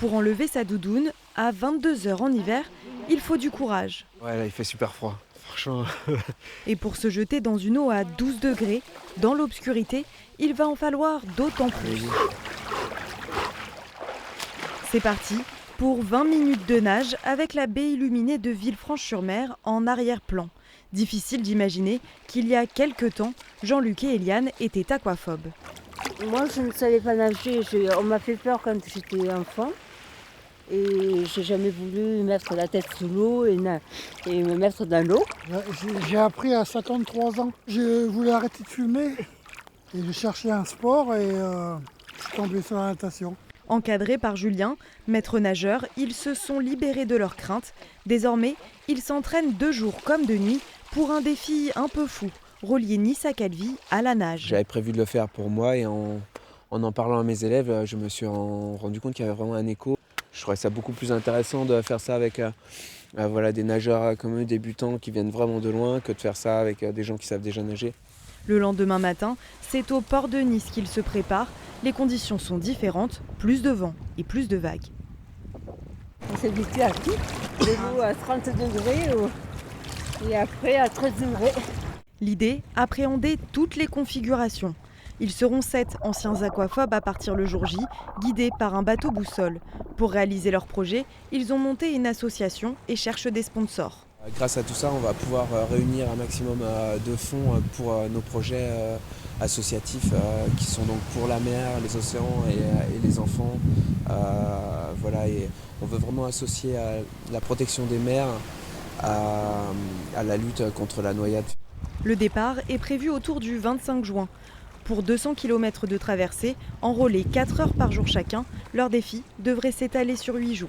Pour enlever sa doudoune, à 22 heures en hiver, il faut du courage. Ouais, là il fait super froid, franchement. Et pour se jeter dans une eau à 12 degrés, dans l'obscurité, il va en falloir d'autant plus. C'est parti pour 20 minutes de nage avec la baie illuminée de Villefranche-sur-Mer en arrière-plan. Difficile d'imaginer qu'il y a quelque temps, Jean-Luc et Eliane étaient aquaphobes. Moi, je ne savais pas nager. On m'a fait peur quand j'étais enfant. Et j'ai jamais voulu mettre la tête sous l'eau et me mettre dans l'eau. J'ai appris à 53 ans. Je voulais arrêter de fumer et j'ai cherché un sport et je suis tombé sur la natation. Encadrés par Julien, maître nageur, ils se sont libérés de leurs craintes. Désormais, ils s'entraînent de jour comme de nuit pour un défi un peu fou, relier Nice à Calvi à la nage. J'avais prévu de le faire pour moi et en parlant à mes élèves, je me suis rendu compte qu'il y avait vraiment un écho. Je trouvais ça beaucoup plus intéressant de faire ça avec des nageurs comme eux, débutants, qui viennent vraiment de loin, que de faire ça avec des gens qui savent déjà nager. Le lendemain matin, c'est au port de Nice qu'ils se préparent. Les conditions sont différentes, plus de vent et plus de vagues. On s'est habitué à tout. De l'eau à 30 degrés et après à 13 degrés. L'idée, appréhender toutes les configurations. Ils seront 7 anciens aquaphobes à partir le jour J, guidés par un bateau boussole. Pour réaliser leur projet, ils ont monté une association et cherchent des sponsors. Grâce à tout ça, on va pouvoir réunir un maximum de fonds pour nos projets associatifs qui sont donc pour la mer, les océans et les enfants. Et on veut vraiment associer la protection des mers à la lutte contre la noyade. Le départ est prévu autour du 25 juin. Pour 200 km de traversée, enrôlés 4 heures par jour chacun, leur défi devrait s'étaler sur 8 jours.